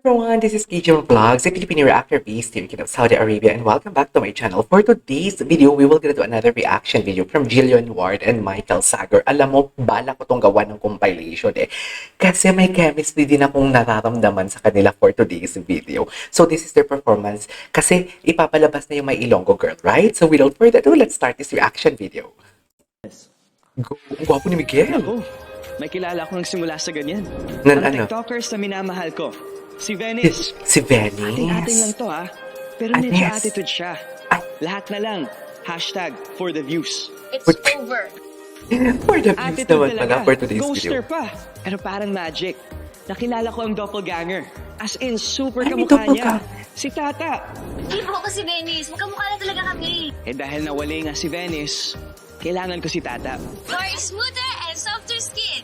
everyone, this is KJ Vlogs, a Filipino reactor based here in Saudi Arabia, and welcome back to my channel. For today's video, we will gonna do another reaction video from Jillian Ward and Michael Sager. Alam mo, bala ko tong gawa ng compilation kasi may chemistry din akong nararamdaman sa kanila for today's video. So this is their performance kasi ipapalabas na yung My Ilonggo Girl, right? So without further ado, let's start this reaction video. Go. Ang gwapo ni Miguel. Ako, may kilala akong nagsimula sa ganyan. Nan Ang ano? TikTokers na minamahal ko. Si Venice. Si Venice. Ating-ating lang to ha. Pero medyo Anes. attitude siya. Ay. Lahat na lang. Hashtag for the views. It's But- over. For the views Attitude naman pala talaga. for today's Ghoster video. pa. Pero parang magic. Nakilala ko ang doppelganger. As in, super Ay, may kamukha niya. doppelganger. Si Tata. Hindi po ako si Venice. Magkamukha na talaga kami. Eh dahil nawali nga si Venice, kailangan ko si Tata. For smoother and softer skin.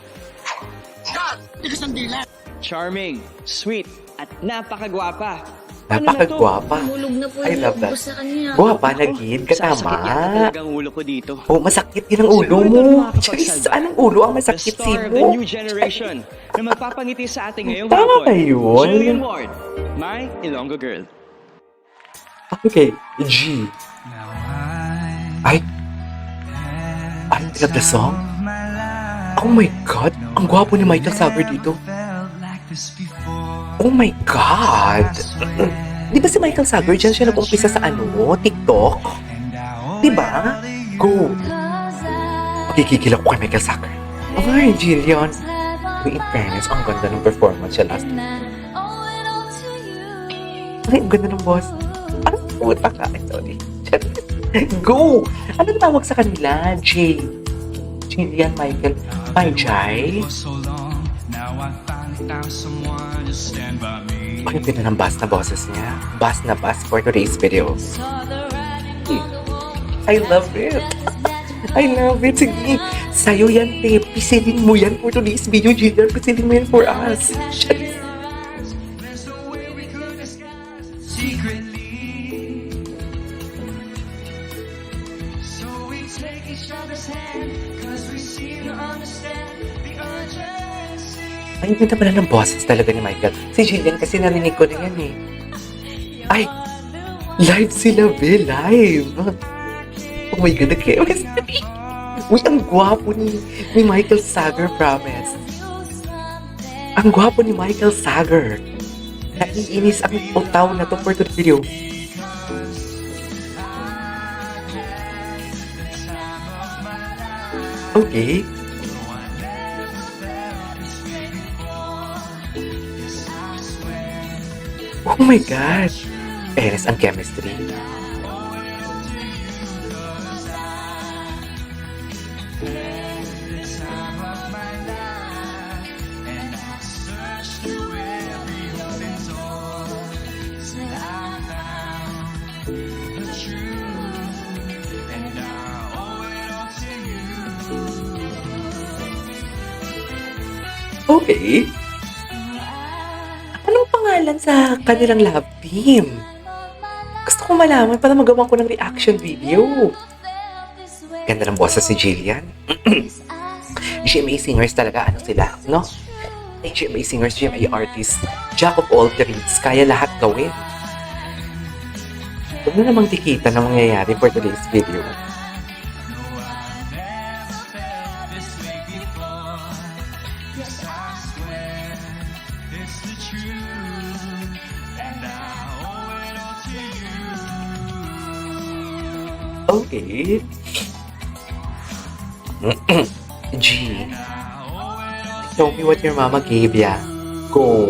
Charming, sweet, at napakagwapa. Napakagwapa. Mulog na po I yung love that. ubos sa kanya. Gwapa na gid, Sasakit katama. yata talaga ang ulo ko dito. Oh, masakit din ang ulo Siguro mo. doon makakapagsalba. Charis, anong ulo ang The masakit star of the sino? new generation na magpapangiti sa ating ngayong Tama hapon. ba yun? Jillian Ward, My Ilonggo Girl. Okay, G. Ay. I love the song. Oh my God, ang gwapo ni Michael Sager dito. Oh my God. Di ba si Michael Sager, dyan siya nag-umpisa sa TikTok? Di ba? Go. Makikikilak ko kay Michael Sager. Ay, Jillian. Uy, in fairness, ang ganda ng performance siya last. Ay, ang ganda ng boss. Ano puta ka? Ay, sorry. Go! Anong tawag sa kanila? Jillian, Michael, Jai. Ang ganda ng bass na boses niya. Bass na bass for today's video. I love it. I love it. Sige, sa'yo yan, te. Pisilin mo yan for today's video, Jillian. Pisilin mo yan for us. Ay, ganda pala ng boses talaga ni Michael. Si Jillian kasi narinig ko na yan eh. Ay, live sila, be, live. Oh my God, the chemistry. Uy, ang gwapo ni Michael Sager, promise. Ang gwapo ni Michael Sager. Naiinis ang utaw na to for the video. Okay. Oh my God! Eres ang chemistry. Okay. Anong pangalan sa kanilang love team? Gusto ko malaman para magawa ko ng reaction video. Ganda ng boses si Jillian. GMA singers talaga, ano sila, no? Ay, GMA singers, GMA artists, jack of all trades, kaya lahat gawin. Huwag na namang tikita na mangyayari for today's video. Okay. G. Show me what your mama gave ya. Go.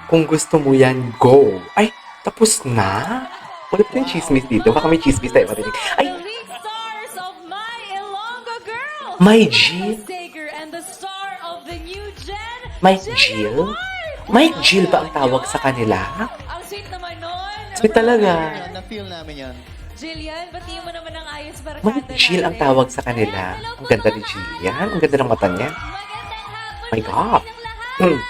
Kung gusto mo yan, go. Ay, tapos na? Wala pa yung chismis dito. Baka may chismis tayo marinig. Ay, The lead stars of My Ilonggo Girl, My Jill? Sager, and the star of the new gen, Mike Jillian Jill? Ward. Mike Jill ba ang tawag sa kanila? Ang sweet naman nun. Sweet talaga. Na-feel namin yan. Jillian, batiin mo naman ang ayos para Mike Jill ang tawag sa kanila. Ang ganda ni Jillian. Ang ganda ng mata niya. Magandang hapon My po God. inyong lahat. Hmm.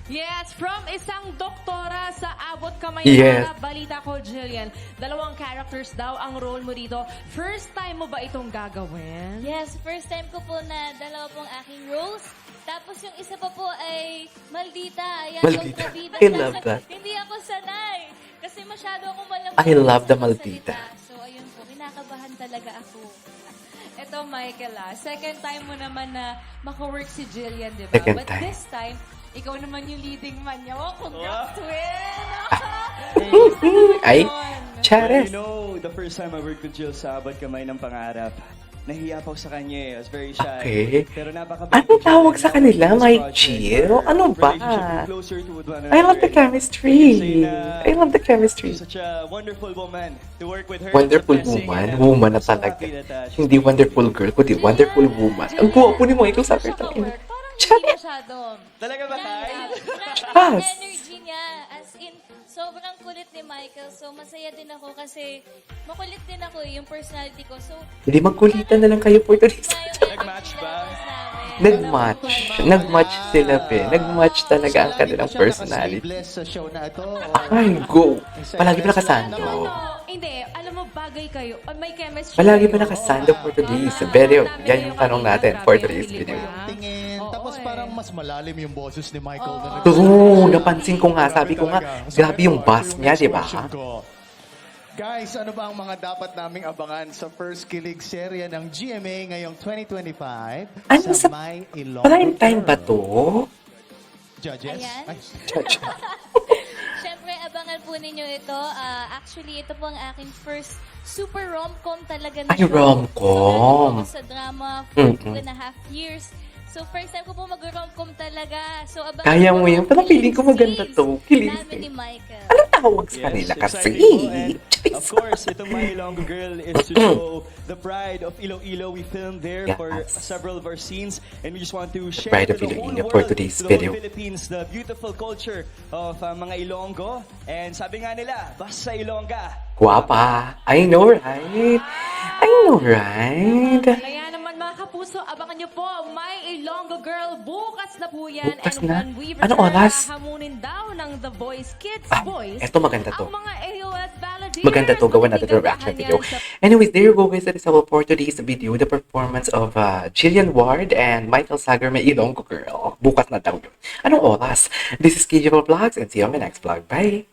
Yes, from isang doktora sa Abot Kamay Yes. na balita ko, Jillian. 2 characters daw ang role mo dito. First time mo ba itong gagawin? Yes, first time ko po na dalawa pong aking roles. Tapos yung isa pa po ay Maldita. Ayan, Maldita. kontrabida. I love that. Hindi ako sanay. Kasi masyado akong malambot. I love the sa Maldita. magsalita. So, ayun po. Kinakabahan talaga ako. Ito, Michael, second time mo naman na maka-work si Jillian, di ba? Second But time. this time, ikaw naman yung leading man niya. Oh, congrats, twin! Ay, Well, Chares. you know, the first time I worked with Jill sa Abot Kamay ng Pangarap, nahiya pa ako sa kanya eh. I was very shy. Okay. Pero napaka- Ano tawag sa kanila, my Jill? Ano ba? I love the chemistry. I love the chemistry. She's such a wonderful woman to work with her. Wonderful It's a blessing, woman. and Woman na I'm so talaga. happy that, she's Hindi doing wonderful great. girl, kundi wonderful woman. Ang guwapo ni Michael sa akin. Parang hindi masyado. Talaga ba, Kai? Ang Yes. energy niya. As in, sobrang kulit ni Michael. So, masaya din ako kasi makulit din ako yung personality ko. So, Hindi magkulitan na lang kayo for today's. Nag-match ba? Nag-match. Nag-match sila, pe. Nag-match talaga ang kanilang personality. Sleeveless sa show na ito. Ay, go. Palagi ba nakasando? Hindi, alam mo, bagay kayo. May chemistry. Palagi ba kayo. nakasando for today's video? Yan yung tanong natin for today's video. Tingin. Oo, Tapos parang mas malalim yung boses ni Michael. na True, napansin ko nga. Sabi ko nga, grabe yung bass niya, di ba? Guys, ano ba ang mga dapat naming abangan sa first kilig serye ng GMA ngayong 2025 Ano sa- My Ilonggo Prime time ba Girl? to? Judges? Ayan. Ay, Siyempre, abangan po ninyo ito. Actually, ito po ang aking first super rom-com talaga na Ay, show. rom-com. So, ako sa drama for Mm-mm. 2.5 years. So, first time ko po mag-rom-com talaga. So, abangan Kaya po mo yun. ang Parang feeling ko killing maganda scenes to. Killing namin ni scenes. Michael. Anong tawag sa kanila kasi? exciting po. And of course, itong My Ilonggo Girl is to show the pride of Iloilo. We filmed there for Yes. several of our scenes, and we just want to share pride to of the whole Iloilo for world, today's to the whole video. Philippines, the beautiful culture of mga Ilonggo. And sabi nga nila, basta Ilongga. Guwapa. I know, right? I know, right? Kaya naman mga kapuso, abangan niyo po My Ilonggo Girl. Bukas na po yan. Bukas And na? when we Anong return, oras? hamunin daw ng The Voice Kids Ah, Voice. eto maganda to. Ang mga AOS balladeers. Maganda to. Gawa natin the reaction video. Anyways, there you go guys. That is all for today's video. The performance of Jillian Ward and Michael Sagar, May Ilonggo Girl. Bukas na daw yun. Anong oras? This is KJ Vlogs and see you on my next vlog. Bye!